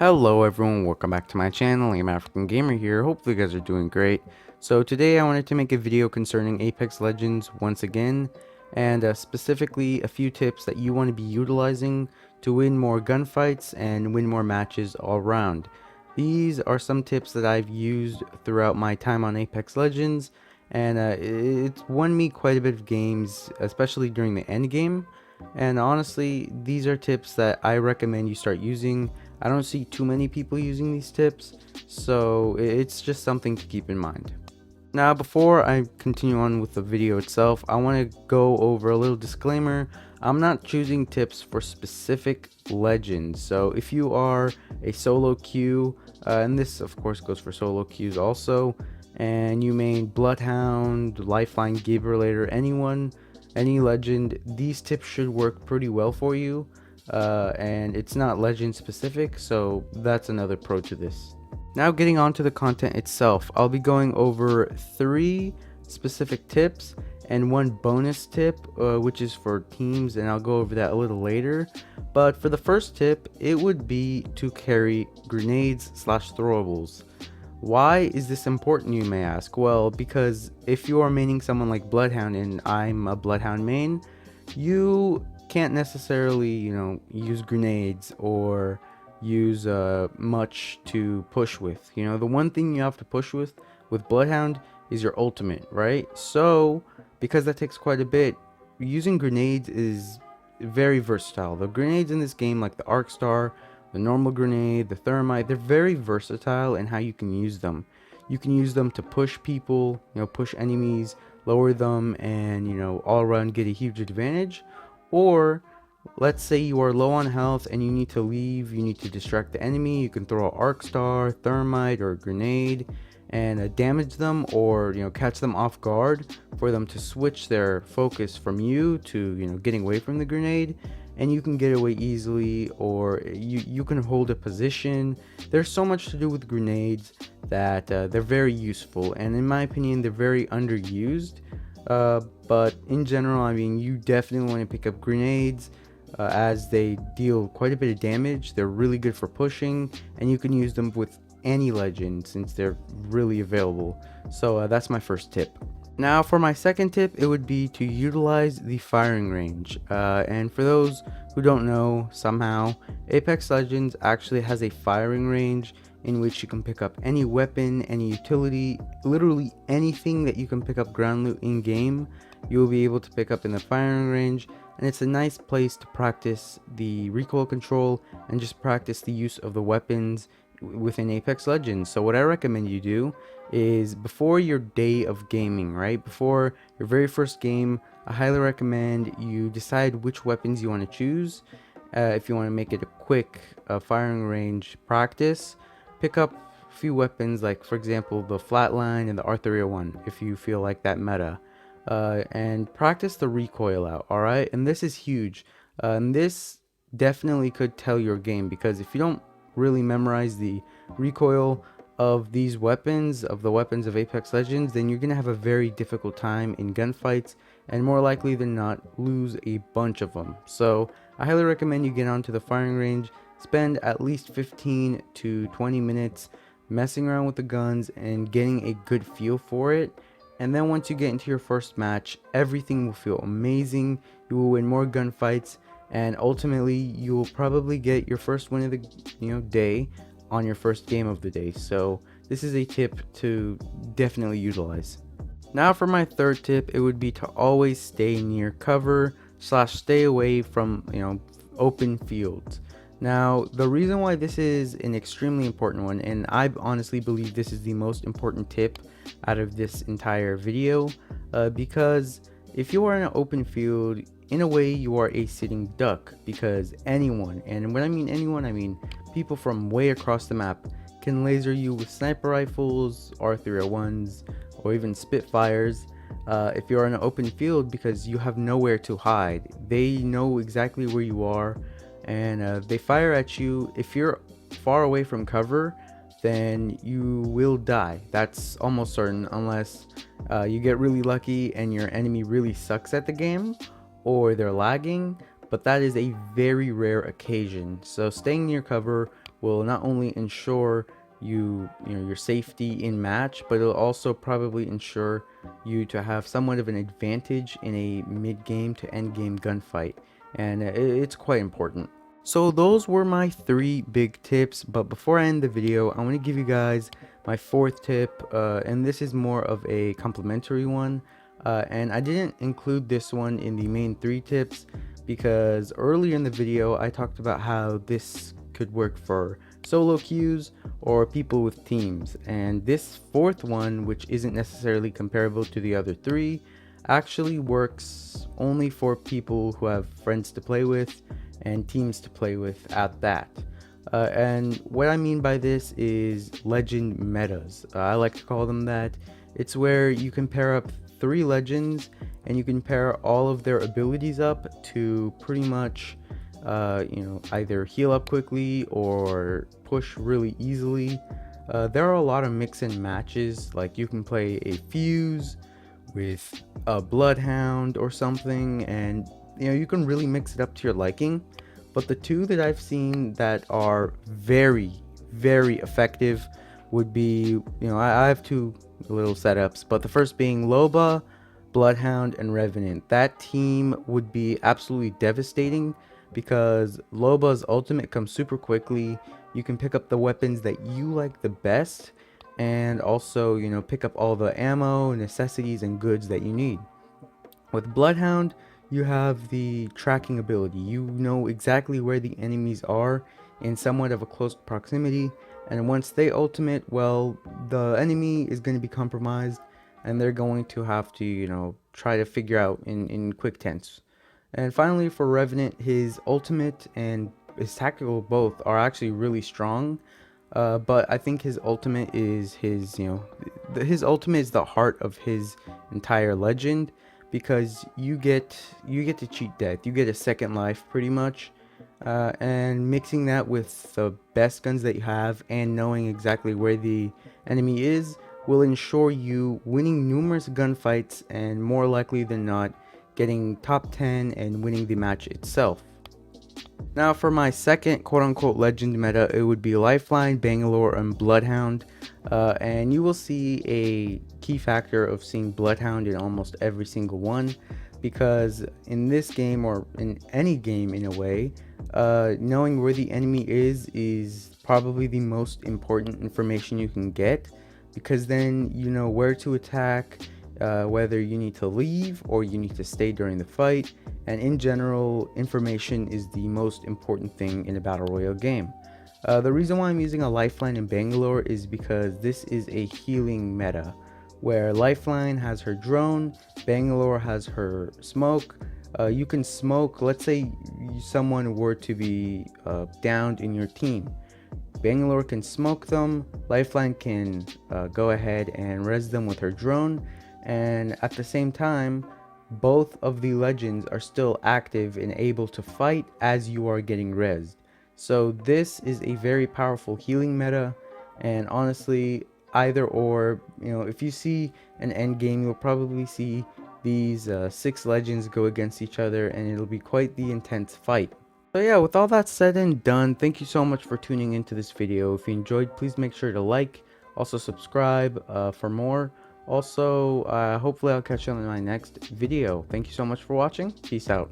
Hello everyone, welcome back to my channel. I'm African Gamer here. Hopefully you guys are doing great. So today I wanted to make a video concerning Apex Legends once again, and specifically a few tips that you want to be utilizing to win more gunfights and win more matches all around. These are some tips that I've used throughout my time on Apex Legends, and it's won me quite a bit of games, especially during the end game. And honestly, these are tips that I recommend you start using. I don't see too many people using these tips, so it's just something to keep in mind. Now, before I continue on with the video itself, I want to go over a little disclaimer. I'm not choosing tips for specific legends, so if you are a solo queue, and this of course goes for solo queues also, and you main Bloodhound, Lifeline, Gabrielator, any legend, these tips should work pretty well for you. And it's not legend specific, so that's another pro to this. Now getting on to the content itself, I'll be going over 3 specific tips and 1 bonus tip, which is for teams, and I'll go over that a little later. But for the first tip, it would be to carry grenades slash throwables. Why is this important, you may ask? Well, because if you are maining someone like Bloodhound, and I'm a Bloodhound main, you can't necessarily, use grenades or use much to push with. The one thing you have to push with Bloodhound is your ultimate, right? So, because that takes quite a bit, using grenades is very versatile. The grenades in this game, like the Arc Star, the normal grenade, the thermite, they're very versatile in how you can use them. You can use them to push people, push enemies, lower them, and, all around get a huge advantage. Or, let's say you are low on health and you need to leave, you need to distract the enemy, you can throw an Arc Star, thermite, or a grenade and damage them, or catch them off guard for them to switch their focus from you to getting away from the grenade, and you can get away easily, or you can hold a position. There's so much to do with grenades that they're very useful, and in my opinion they're very underused. But in general, I mean, you definitely want to pick up grenades, as they deal quite a bit of damage. They're really good for pushing, and you can use them with any legend since they're really available. So that's my first tip. Now for my second tip, it would be to utilize the firing range. And for those who don't know, somehow Apex Legends actually has a firing range in which you can pick up any weapon, any utility, literally anything that you can pick up ground loot in game, you will be able to pick up in the firing range. And it's a nice place to practice the recoil control and just practice the use of the weapons within Apex Legends. So what I recommend you do is, before your day of gaming, right, before your very first game, I highly recommend you decide which weapons you want to choose. If you want to make it a quick firing range practice, pick up a few weapons, like for example the Flatline and the R301 if you feel like that meta, and practice the recoil out. Alright, and this is huge, and this definitely could tell your game, because if you don't really memorize the recoil of these weapons, of the weapons of Apex Legends, then you're gonna have a very difficult time in gunfights, and more likely than not lose a bunch of them. So I highly recommend you get onto the firing range, spend at least 15 to 20 minutes messing around with the guns and getting a good feel for it. And then once you get into your first match, everything will feel amazing. You will win more gunfights, and ultimately you will probably get your first win of the day on your first game of the day. So this is a tip to definitely utilize. Now for my third tip, it would be to always stay near cover slash stay away from open fields. Now the reason why this is an extremely important one, and I honestly believe this is the most important tip out of this entire video, because if you are in an open field, in a way you are a sitting duck, because anyone, and when I mean anyone, I mean people from way across the map, can laser you with sniper rifles, R301s, or even Spitfires. If you're in an open field, because you have nowhere to hide, they know exactly where you are, and they fire at you. If you're far away from cover, then you will die. That's almost certain, unless you get really lucky and your enemy really sucks at the game, or they're lagging, but that is a very rare occasion. So staying near cover will not only ensure your safety in match, but it'll also probably ensure you to have somewhat of an advantage in a mid game to end game gunfight, and it's quite important. So those were my 3 big tips, but before I end the video, I want to give you guys my 4th tip, and this is more of a complimentary one, and I didn't include this one in the main 3 tips because earlier in the video I talked about how this could work for solo queues or people with teams, and this 4th one, which isn't necessarily comparable to the other 3, actually works only for people who have friends to play with and teams to play with at that. And what I mean by this is legend metas. I like to call them that. It's where you can pair up 3 legends and you can pair all of their abilities up to pretty much either heal up quickly or push really easily. There are a lot of mix and matches, like you can play a fuse with a bloodhound or something, and you can really mix it up to your liking. But the 2 that I've seen that are very effective would be, I have 2 little setups, but the first being Loba, Bloodhound, and Revenant. That team would be absolutely devastating because Loba's ultimate comes super quickly. You can pick up the weapons that you like the best, and also pick up all the ammo, necessities, and goods that you need. With Bloodhound, you have the tracking ability. You know exactly where the enemies are in somewhat of a close proximity, and once they ultimate, well, the enemy is going to be compromised and they're going to have to try to figure out in quick tense. And finally, for Revenant, his ultimate and his tactical both are actually really strong. But I think his ultimate is his ultimate is the heart of his entire legend, because you get to cheat death. You get a second life pretty much, and mixing that with the best guns that you have and knowing exactly where the enemy is will ensure you winning numerous gunfights and more likely than not getting top 10 and winning the match itself. Now for my second quote-unquote legend meta, it would be Lifeline, Bangalore, and Bloodhound. And you will see a key factor of seeing Bloodhound in almost every single one, because in this game, or in any game in a way, knowing where the enemy is probably the most important information you can get, because then you know where to attack, whether you need to leave or you need to stay during the fight. And in general, information is the most important thing in a battle royale game. The reason why I'm using a Lifeline in Bangalore is because this is a healing meta, where Lifeline has her drone, Bangalore has her smoke. You can smoke, let's say someone were to be downed in your team. Bangalore can smoke them, Lifeline can go ahead and res them with her drone, and at the same time, both of the legends are still active and able to fight as you are getting rezzed. So this is a very powerful healing meta, and honestly, either or, if you see an end game, you'll probably see these 6 legends go against each other, and it'll be quite the intense fight. So yeah, with all that said and done, thank you so much for tuning into this video. If you enjoyed, please make sure to like, also subscribe for more. Also, hopefully I'll catch you on my next video. Thank you so much for watching. Peace out.